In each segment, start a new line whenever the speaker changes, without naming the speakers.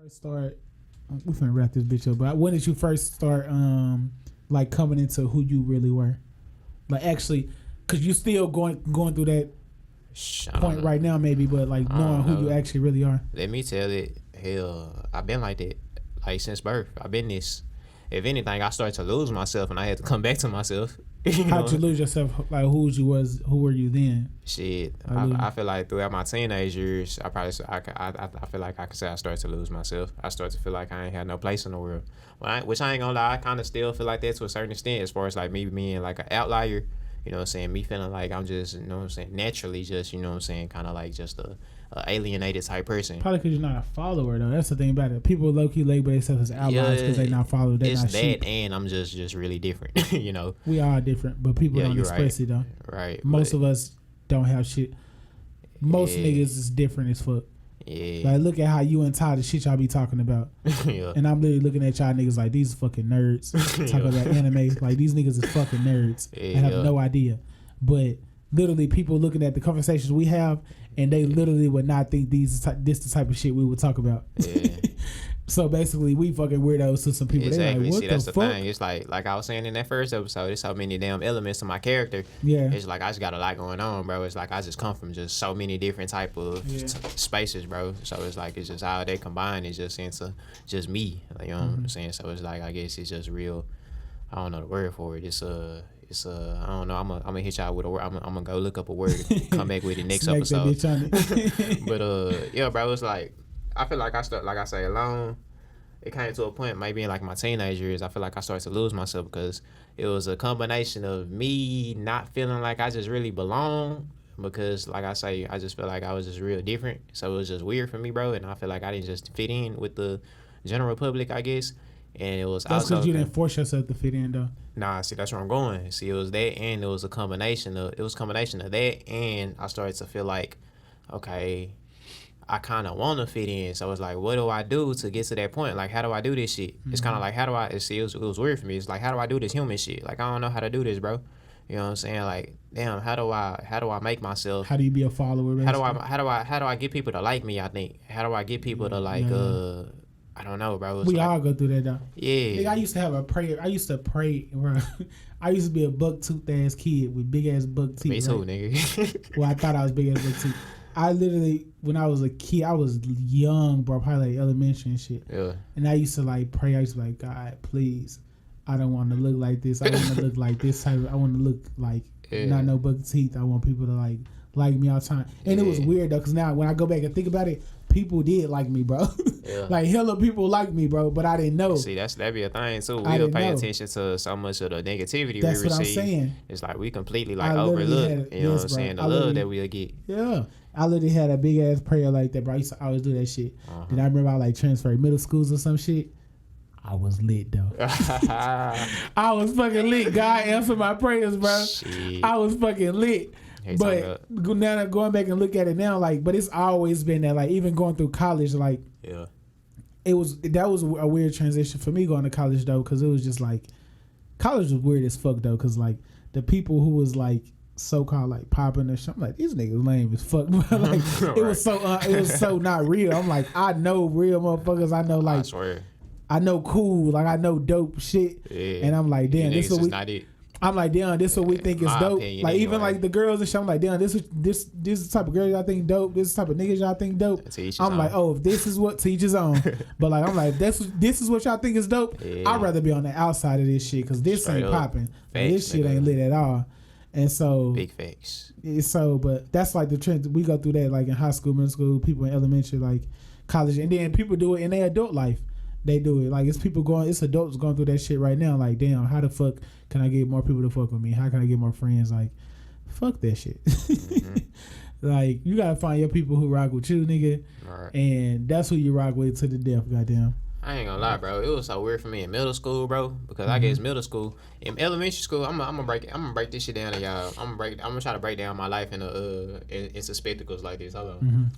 first start? We finna wrap this bitch up. But when did you first start, like coming into who you really were? Like actually, cause you still going through that point right now, maybe. But like knowing who you actually really are.
Let me tell it. Hell, I've been like that, like since birth. I've been this. If anything, I started to lose myself, and I had to come back to myself.
How'd you lose yourself? Like who were you then?
Shit, I feel like throughout my teenage years, I feel like I can say I started to lose myself. I started to feel like I ain't had no place in the world. Which I ain't gonna lie, I kind of still feel like that to a certain extent, as far as like me being like an outlier. You know what I'm saying? Me feeling like I'm just, you know what I'm saying, naturally just, you know what I'm saying, kind of like just a alienated type person.
Probably because you're not a follower, though. That's the thing about it. People low-key label themselves as outliers because they not followers. They're not sheep.
It's that, and I'm just really different, you know?
We are different, but people don't express it, though.
Right.
Most of us don't have shit. Most niggas is different as fuck.
Yeah.
Like, look at how you and Ty, the shit y'all be talking about.
Yeah.
And I'm literally looking at y'all niggas like, these fucking nerds. Talking about anime. Like, these niggas is fucking nerds.
Yeah.
I have no idea. But literally, people looking at the conversations we have, and they literally would not think this the type of shit we would talk about.
Yeah.
So basically, we fucking weirdos to some people.
Exactly.
They like, what
See,
the
that's
fuck?
the thing. It's like I was saying in that first episode, there's so many damn elements to my character.
Yeah.
It's like I just got a lot going on, bro. It's like I just come from just so many different type of spaces, bro. So it's like it's just how they combine is just into just me. Like, you know what I'm saying? So it's like I guess it's just real. I don't know the word for it. It's I don't know. I'm gonna hit y'all with a word. I'm gonna go look up a word and come back with it next episode. But yeah, bro. It's like I feel like I start, like I say, alone. It came to a point maybe in like my teenage years, I feel like I started to lose myself because it was a combination of me not feeling like I just really belong, because like I say, I just feel like I was just real different. So it was just weird for me, bro. And I feel like I didn't just fit in with the general public, I guess. And it was
that's because you didn't force yourself to fit in, though.
Nah, see, that's where I'm going. See, it was that, and it was a combination of that, and I started to feel like, okay, I kind of want to fit in. So it's like, what do I do to get to that point? Like, how do I do this shit? It's kind of like, how do I, see, it was weird for me. It's like, how do I do this human shit? Like, I don't know how to do this, bro. You know what I'm saying? Like, damn, how do I make myself?
How do you be a follower? Basically?
How do I get people to like me? I think. How do I get people to like? I don't know, bro.
We all go through that, though.
Yeah.
Nigga, I used to have a prayer. I used to pray, bro. I used to be a buck-toothed ass kid with big ass buck teeth.
Me too,
right?
nigga.
Well, I thought I was big ass buck teeth. I literally, when I was a kid, I was young, bro, probably like elementary and shit.
Yeah.
And I used to like pray. I used to be like, God, please, I don't want to look like this. I want to look like this type. I want to look like not no buck teeth. I want people to like me all the time. And it was weird though, because now when I go back and think about it, people did like me, bro. Yeah. Like hella people like me, bro, but I didn't know.
See, that'd be a thing too. We don't pay attention to so much of the negativity
that's
we receive.
What I'm saying.
It's like we completely like overlook. You know what I'm saying? The love that we'll get.
Yeah. I literally had a big ass prayer like that, bro. I used to always do that shit. Then I remember I like transferred middle schools or some shit. I was lit though. I was fucking lit. God answered my prayers, bro.
Shit.
I was fucking lit. But now going back and look at it now, like, but it's always been that, like, even going through college, like, that was a weird transition for me going to college though, because it was just like, college was weird as fuck though, because like the people who was like so-called like popping or something, like these niggas lame as fuck. Like
right.
it was so not real. I'm like, I know real motherfuckers. I know like, I know cool, like I know dope shit, and I'm like, damn, this is what
not it.
I'm like, damn, this is what we think is dope. Like, even like the girls and shit, I'm like, damn, this is the type of girls y'all think dope. This is the type of niggas y'all think dope. I'm like, oh, if this is what, to each his own. But like, I'm like, this is what y'all think is dope. I'd rather be on the outside of this shit, because this ain't popping. This shit ain't lit at all. And so
big facts.
But that's like the trend. We go through that like in high school, middle school, people in elementary, like college, and then people do it in their adult life. They do it like it's adults going through that shit right now. Like, damn, how the fuck can I get more people to fuck with me? How can I get more friends? Like, fuck that shit. Like, you gotta find your people who rock with you, nigga, and that's who you rock with to the death. Goddamn.
I ain't gonna lie, bro. It was so weird for me in middle school, bro, because I guess middle school, in elementary school, I'm gonna break this shit down to y'all. I'm gonna try to break down my life into spectacles like this. Hold on.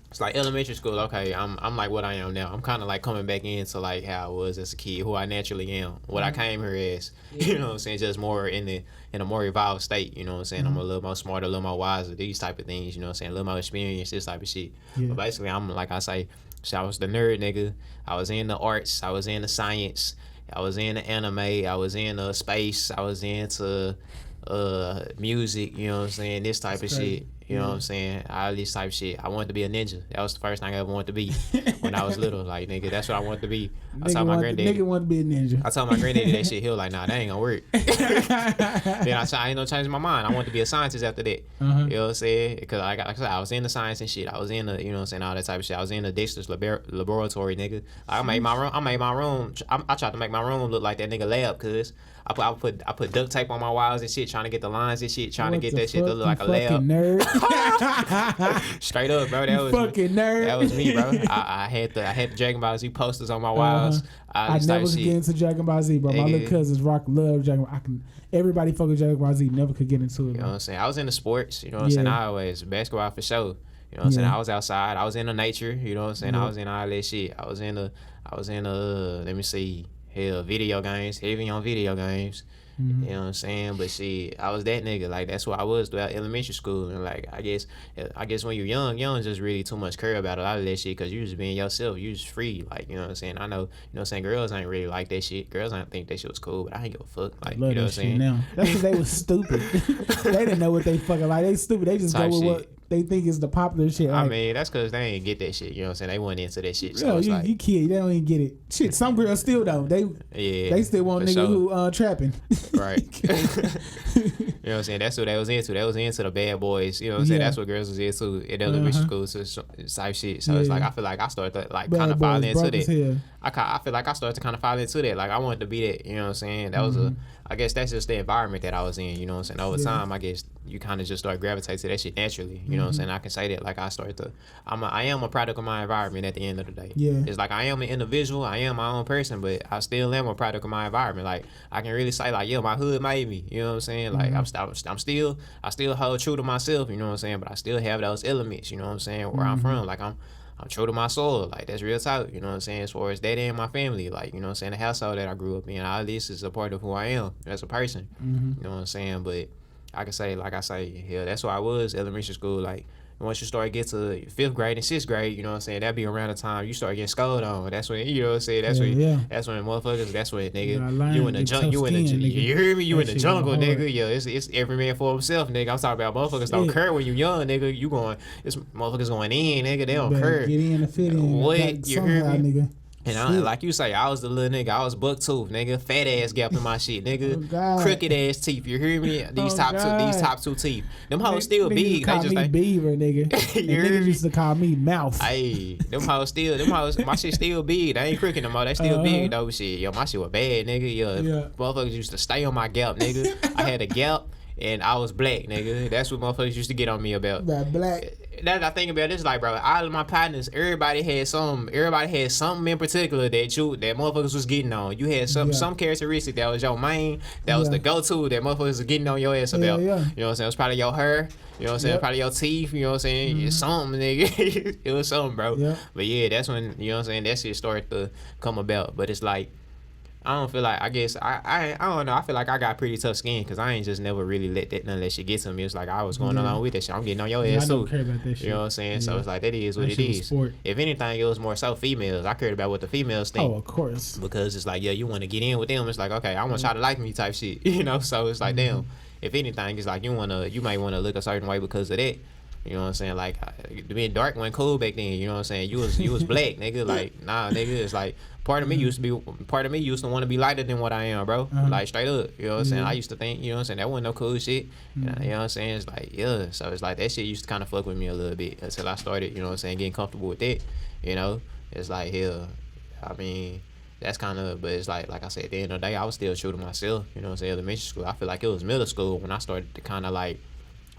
It's like elementary school. Okay, I'm like what I am now. I'm kind of like coming back into like how I was as a kid, who I naturally am, what I came here as. You know what I'm saying? Just more in a more evolved state. You know what I'm saying? I'm a little more smarter, a little more wiser. These type of things. You know what I'm saying? A little more experience. This type of shit. But basically, I'm like I say, So I was the nerd nigga. I was in the arts. I was in the science. I was in the anime. I was in space. I was into music. You know what I'm saying? This type
That's
of
crazy.
shit. You know what I'm saying? All this type of shit. I wanted to be a ninja. That was the first thing I ever wanted to be when I was little. Like, nigga, that's what I wanted to be. I told my granddaddy.
Nigga want to be a ninja.
I told my granddaddy that shit. He was like, nah, that ain't gonna work. Then I ain't no change my mind. I wanted to be a scientist after that. You know what I'm saying? Because like I said, I was in the science and shit. I was in the, you know what I'm saying, all that type of shit. I was in the Dexter's laboratory, nigga. I made my room. I tried to make my room look like that nigga lab, cuz. I put duct tape on my walls and shit, trying to get the lines and shit, trying to get that shit to look like a lab.
Nerd.
Straight up, bro. That was
fucking nerd.
That was me, bro. I had the Dragon Ball Z posters on my walls.
I never could get into Dragon Ball Z, bro. My little cousins love Dragon Ball. Everybody fucking Dragon Ball Z. Never could get into it.
You know what I'm saying? I was into sports. You know what I'm saying? I always basketball for sure. You know what I'm saying? I was outside. I was in the nature. You know what I'm saying? I was in all that shit. I was in let me see. Hell, video games. Heavy on video games. You know what I'm saying? But shit, I was that nigga. Like, that's what I was throughout elementary school. And like, I guess when you're young just really too much care about a lot of that shit, because you just being yourself. You just free. Like, you know what I'm saying? I know, you know what I'm saying? Girls ain't really like that shit. Girls ain't think that shit was cool, but I ain't give a fuck. Like, you know what I'm saying?
Now. That's because they was stupid. They didn't know what they fucking like. They stupid. They just
Type
go with
shit.
what they think is the popular shit. Like,
I mean, that's because they ain't get that shit. You know what I'm saying? They wasn't into that shit. So
yo,
it's like,
you kid. They don't even get it. Shit, some girls still don't. They still want niggas who trapping.
Right. You know what I'm saying? That's what they was into. They was into the bad boys. You know what I'm saying? That's what girls was into in elementary school. So type shit. So it's like, I feel like I started to like kind of fall into that. I feel like I started to kind of fall into that. Like, I wanted to be that. You know what I'm saying? That was I guess that's just the environment that I was in. You know what I'm saying? Over time, I guess you kind of just start gravitating to that shit naturally. You know what I'm saying? I can say that. Like, I am a product of my environment at the end of the day.
Yeah.
It's like I am an individual. I am my own person, but I still am a product of my environment. Like, I can really say, like, yeah, my hood made me. You know what I'm saying? Like, I still hold true to myself. You know what I'm saying? But I still have those elements. You know what I'm saying? Where I'm from, like, I'm true to my soul. Like, that's real talk. You know what I'm saying? As far as that and my family, like, you know what I'm saying? The household that I grew up in, all this is a part of who I am as a person. You know what I'm saying? But I can say, like I say, yeah, that's where I was, elementary school. Like, once you start get to 5th grade and 6th grade, you know what I'm saying? That be around the time you start getting scolded on. That's when, you know what I'm saying? That's when motherfuckers, that's when, nigga, you in the jungle, you hear me? You in the jungle, nigga. Yeah, it's every man for himself, nigga. I'm talking about motherfuckers don't care when you young, nigga. It's motherfuckers going in, nigga. They don't care.
Get in and fit in.
What?
Like,
You hear me?
nigga.
And like you say, I was the little nigga. I was buck tooth, nigga. Fat ass gap in my shit, nigga. Crooked ass teeth. You hear me? These top two teeth. Them hoes still big.
They
just
me
like
Beaver, nigga.
You hear
Niggas
me?
used to call me Mouth.
Hey, them hoes, my shit still big. They ain't crooked no more. They still big though. Shit, yo, my shit was bad, nigga. Yo, motherfuckers used to stay on my gap, nigga. I had a gap. And I was black, nigga. That's what motherfuckers used to get on me about.
Black.
That I think about this, like, bro, all of my partners, everybody had something in particular that motherfuckers was getting on. You had some characteristic that was your main, that was the go-to that motherfuckers was getting on your ass about. You know what I'm saying? It was probably your hair, you know what I'm saying? Probably your teeth, you know what I'm saying? It's something, nigga. It was something, bro. But yeah, that's when, you know what I'm saying, that shit started to come about. But it's like, I don't feel like, I guess, I don't know. I feel like I got pretty tough skin because I ain't just never really let none of that shit get to me. It's like I was going along with that shit. I'm getting on your ass too.
I don't care about that shit.
You know what I'm saying? So it's like, that is what it is. If anything, it was more so females. I cared about what the females think.
Oh, of course.
Because it's like, yeah, you want to get in with them. It's like, okay, I want y'all to like me type shit. You know? So it's like, damn. If anything, it's like you might want to look a certain way because of that. You know what I'm saying? Like, being dark wasn't cool back then. You know what I'm saying? You was black, nigga. Like, nah, nigga. It's like part of me used to want to be lighter than what I am, bro. Like, straight up. You know what I'm saying? I used to think, you know what I'm saying, that wasn't no cool shit. You know what I'm saying? It's like, yeah. So it's like that shit used to kind of fuck with me a little bit until I started, you know what I'm saying, getting comfortable with that. You know, it's like, hell, I mean, that's kind of, but it's like I said, at the end of the day, I was still true to myself. You know what I'm saying? Elementary school, I feel like it was middle school when I started to kind of like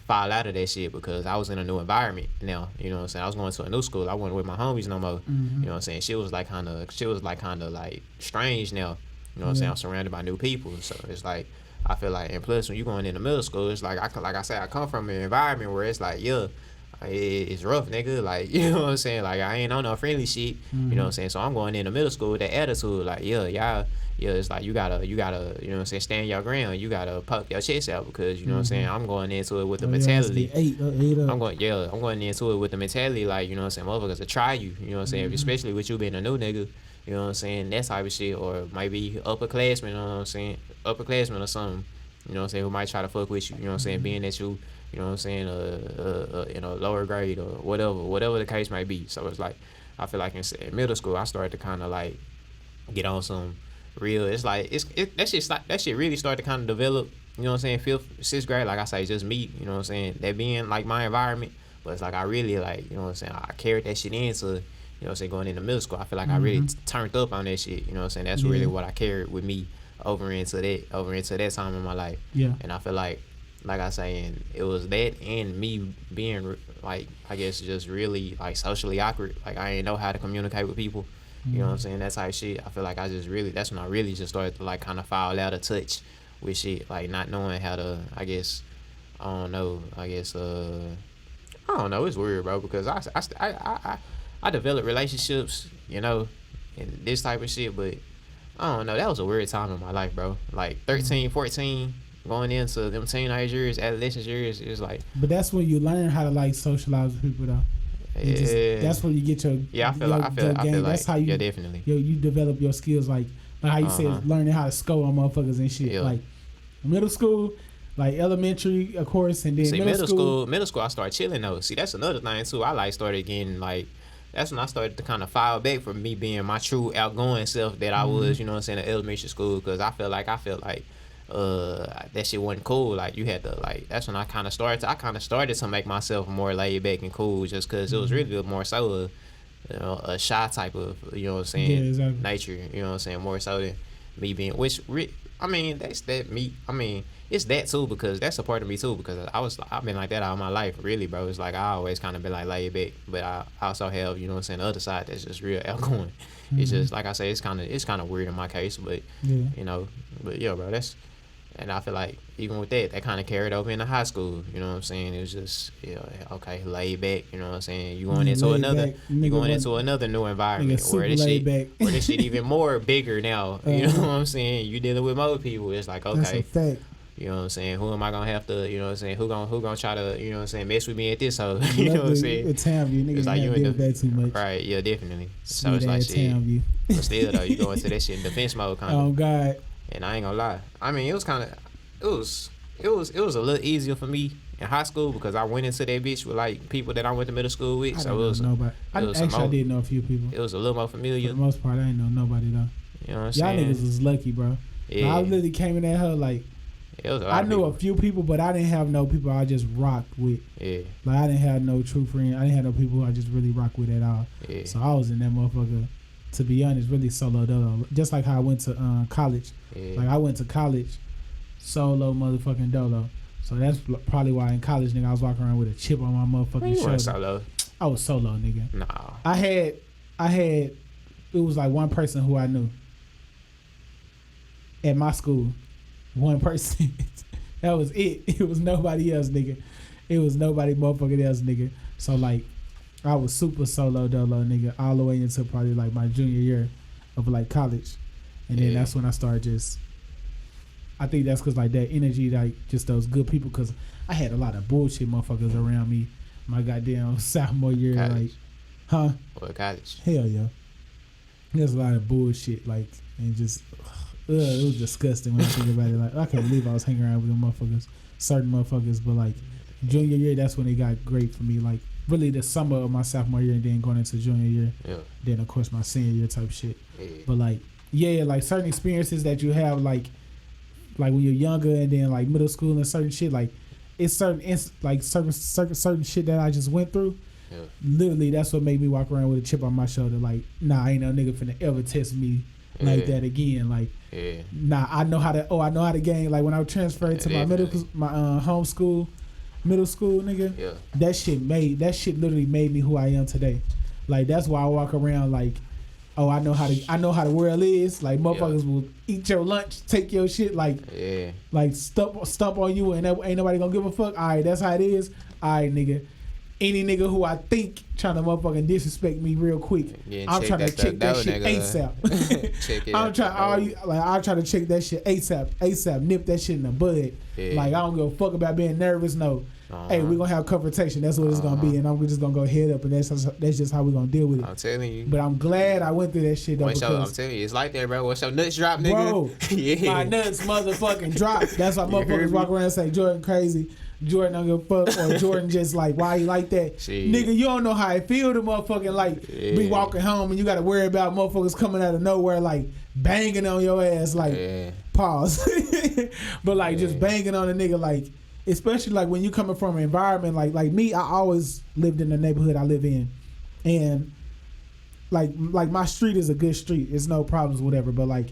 fall out of that shit because I was in a new environment now. You know what I'm saying? I was going to a new school. I wasn't with my homies no more. You know what I'm saying? Shit was like kind of like strange now. You know what I'm saying? I'm surrounded by new people. So it's like, I feel like, and plus when you going into middle school, it's like, I said, I come from an environment where it's like, yeah, it's rough, nigga. Like, you know what I'm saying? Like, I ain't on no friendly shit. You know what I'm saying? So I'm going into middle school with that attitude. Like, y'all, it's like you gotta, you know what I'm saying, stand your ground. You gotta poke your chest out because, you know what I'm saying, I'm going into it with the mentality. I'm going into it with the mentality, like, you know what I'm saying, motherfuckers to try you. You know what I'm saying? Especially with you being a new nigga. You know what I'm saying? That type of shit. Or maybe upperclassmen, you know what I'm saying? Upperclassmen or something. You know what I'm saying? Who might try to fuck with you. You know what I'm saying? Being that you know what I'm saying, lower grade or whatever the case might be. So it's like, I feel like in middle school, I started to kind of like get on some real. It's like that shit really started to kind of develop. You know what I'm saying? 5th, 6th grade, like I say, just me. You know what I'm saying? That being like my environment, but it's like I really like, you know what I'm saying, I carried that shit into, you know what I'm saying, going into middle school. I feel like I really turned up on that shit. You know what I'm saying? That's really what I carried with me over into that time in my life.
Yeah.
And I feel like I say, and it was that and me being like, I guess just really like socially awkward. Like I ain't know how to communicate with people. You know what I'm saying? That type of shit. I feel like that's when I really just started to like kind of fall out of touch with shit. Like not knowing how to, I guess, I don't know. It's weird, bro, because I developed relationships, you know, and this type of shit, but I don't know. That was a weird time in my life, bro. Like 13, 14, going into them teenage years, adolescent years, it was like.
But that's when you learn how to like socialize with people, though. That's when you get your
I feel like
that's how you
definitely
you develop your skills, like how you said, learning how to score on motherfuckers and shit. Like middle school, like elementary, of course, and then middle
school I started chilling though. See, that's another thing too. I like started getting like, that's when I started to kind of file back from me being my true outgoing self that I was, you know what I'm saying, in elementary school, because I felt like that shit wasn't cool. Like you had to like, that's when I kind of started to make myself more laid back and cool, just because it was really more so a shy type of, you know what I'm saying, nature, you know what I'm saying, more so than me being, I mean, that's that me. I mean, it's that too, because that's a part of me too, because I've been like that all my life, really, bro. It's like I always kind of been like laid back, but I also have, you know what I'm saying, the other side that's just real outgoing. It's just like I say, it's kind of weird in my case, but you know, but yeah, bro, and I feel like even with that kind of carried over into high school. You know what I'm saying? It was just, okay, laid back. You know what I'm saying? You going into another new environment where this shit even more bigger now. You know what I'm saying? You dealing with more people. It's like, okay,
that's a fact.
You know what I'm saying? Who am I gonna have to? You know what I'm saying? Who gonna try to? You know what I'm saying? Mess with me at this hoe? You know what I'm saying?
It's Townview, niggas. It's like you in
that
too much.
Right? Yeah, definitely.
So it's like shit.
But still though, you go into that shit in defense mode kind of.
Oh God.
And I ain't gonna lie. I mean, it was a little easier for me in high school because I went into that bitch with like people that I went to middle school with. So it was nobody.
I did know a few people.
It was a little more familiar.
For the most part, I ain't know nobody though.
You know what I'm saying?
Y'all niggas was lucky, bro.
Yeah.
I literally came in that hell like. I knew a few people, but I didn't have no people I just rocked with.
Yeah.
Like I didn't have no true friends. I didn't have no people I just really rock with at all.
Yeah.
So I was in that motherfucker, to be honest, really solo dolo. Just like how I went to college.
Yeah.
Like I went to college solo motherfucking dolo. So that's probably why in college, nigga, I was walking around with a chip on my motherfucking shoulder.
Solo.
I was solo, nigga.
Nah.
I had it was like one person who I knew at my school. One person. That was it. It was nobody else, nigga. It was nobody motherfucking else, nigga. So like I was super solo dolo, nigga, all the way into probably like my junior year of like college. And then that's when I started just, I think that's because like that energy, like just those good people, because I had a lot of bullshit motherfuckers around me my goddamn sophomore year.
College.
Like,
What college?
Hell yeah. There's a lot of bullshit, like, and just, it was disgusting when I think about it. Like, I can't believe I was hanging around with them motherfuckers, certain motherfuckers, but like, junior year, that's when it got great for me. Like, really the summer of my sophomore year and then going into junior year.
Yeah.
Then, of course, my senior year type shit.
Yeah.
But like, like certain experiences that you have, like when you're younger and then like middle school and certain shit, like it's certain shit that I just went through.
Yeah.
Literally, that's what made me walk around with a chip on my shoulder. Like, nah, ain't no nigga finna ever test me like that again. Like, nah, I know how to game. Like when I transferred to my home school, middle school, nigga. That shit literally made me who I am today. Like that's why I walk around like, oh, I know how the world is. Like motherfuckers will eat your lunch, take your shit, like stump on you, and ain't nobody gonna give a fuck. All right, that's how it is. All right, nigga. any nigga who I think trying to motherfucking disrespect me real quick, I'm trying to check that shit ASAP. I'm trying to check that shit ASAP, nip that shit in the bud. Yeah. Like I don't give a fuck about being nervous. No, hey, we gonna have confrontation. That's what it's gonna be, and I'm just gonna go head up, and that's just how we gonna deal with it.
I'm telling you.
But I'm glad I went through that shit though.
I'm telling you, it's like that, bro. What's your nuts drop, nigga?
Bro, yeah. My nuts motherfucking drop. That's why motherfuckers walk around and say Jordan crazy. Jordan don't give a fuck, or Jordan just like, why he like that? Shit. Nigga, you don't know how it feel to motherfucking like be walking home and you gotta worry about motherfuckers coming out of nowhere like banging on your ass like pause. But like just banging on a nigga like, especially like when you coming from an environment like me, I always lived in the neighborhood I live in. And like my street is a good street. It's no problems, whatever. But like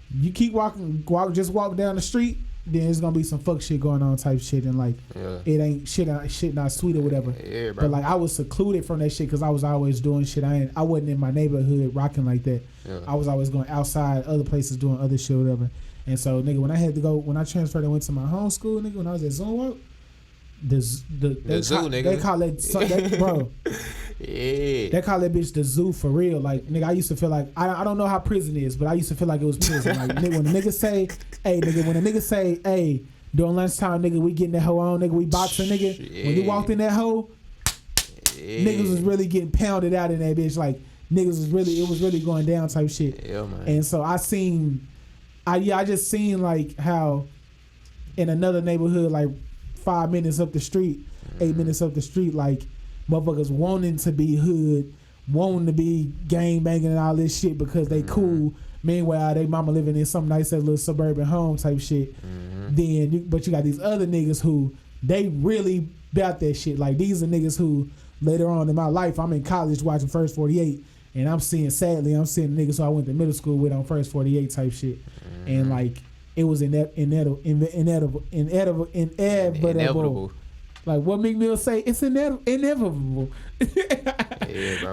you keep walking, just walk down the street, then there's gonna be some fuck shit going on type shit, and like it ain't shit not sweet or whatever. Yeah, bro. But like I was secluded from that shit because I was always doing shit. I wasn't in my neighborhood rocking like that. Yeah. I was always going outside other places doing other shit or whatever. And so nigga, when I transferred and went to my home school, nigga, when I was at Zonework, the zoo, nigga. They call it bro. Yeah. They call that bitch the zoo for real. Like nigga, I used to feel like I don't know how prison is, but I used to feel like it was prison. Like nigga, when the nigga say, hey, during lunchtime, nigga, we getting that hoe on, nigga, we boxing, nigga. Yeah. When you walked in that hoe, niggas was really getting pounded out in that bitch. Like niggas it was really going down type shit. Yeah, man. And so I just seen like how in another neighborhood, like 5 minutes up the street, 8 minutes up the street, like motherfuckers wanting to be hood, wanting to be gang banging and all this shit because they cool. Meanwhile, they mama living in some nice little suburban home type shit. But you got these other niggas who they really about that shit. Like these are niggas who later on in my life, I'm in college watching First 48, and I'm seeing niggas who I went to middle school with on First 48 type shit, and like it was inevitable. Like what Meek Mill say, it's inevitable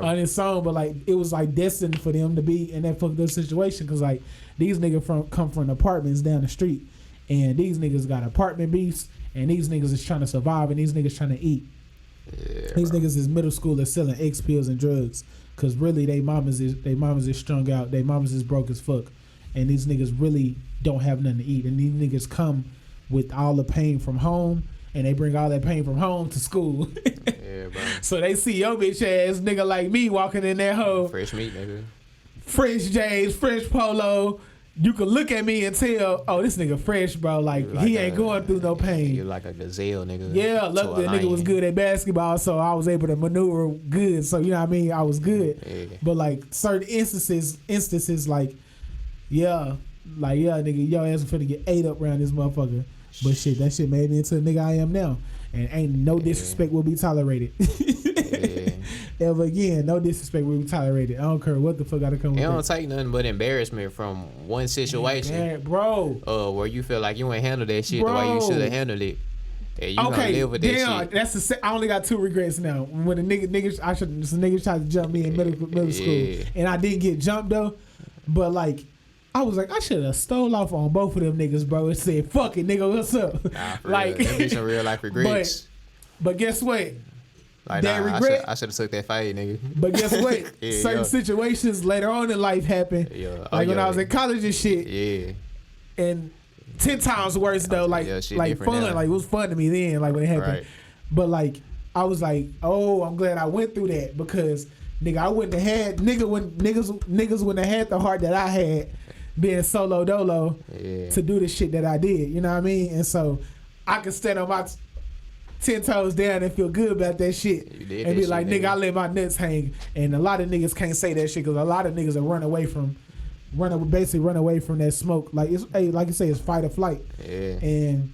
on his song, but like it was like destined for them to be in that fucked up situation because like these niggas come from apartments down the street, and these niggas got apartment beefs, and these niggas is trying to survive, and these niggas trying to eat. These niggas is middle schoolers selling X pills and drugs because really they mamas is strung out, they mamas is broke as fuck, and these niggas really don't have nothing to eat, and these niggas come with all the pain from home. And they bring all that pain from home to school. Yeah, bro. So they see your bitch ass nigga like me walking in that hoe.
Fresh meat, nigga.
Fresh J's, fresh polo. You can look at me and tell, oh, this nigga fresh, bro. Like he ain't going through no pain.
You're like a gazelle, nigga.
Yeah, look, that nigga was good at basketball, so I was able to maneuver good. So you know what I mean? I was good. Yeah. But like certain instances like, nigga, your ass finna get ate up around this motherfucker. But shit, that shit made me into the nigga I am now. And ain't no disrespect will be tolerated. Ever again, no disrespect will be tolerated. I don't care what the fuck I come with.
It don't take nothing but embarrassment from one situation.
Bro.
Where you feel like you ain't handled that shit the way you should have handled it. And you gonna live with that shit.
I only got 2 regrets now. When some niggas tried to jump me in middle school. And I didn't get jumped though. But like, I was like, I should have stole off on both of them niggas, bro, and said, fuck it, nigga, what's up?
Nah, like, that be some real life regrets.
But guess what?
Like, regret. I should have took that fight, nigga.
But guess what? Certain situations later on in life happen. When I was in college and shit.
Yeah.
And 10 times worse though. Like fun. Now. Like it was fun to me then. Like when it happened. Right. But like I was like, oh, I'm glad I went through that because nigga, I wouldn't have had niggas wouldn't have had the heart that I had. Being solo dolo to do the shit that I did, you know what I mean? And so I could stand on my 10 toes down and feel good about that shit and be like, nigga, I let my nuts hang. And a lot of niggas can't say that shit because a lot of niggas will run away from that smoke. Like like you say, it's fight or flight.
Yeah.
And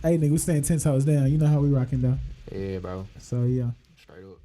hey, nigga, we stand 10 toes down. You know how we rocking though.
Yeah, bro.
So yeah.
Straight up.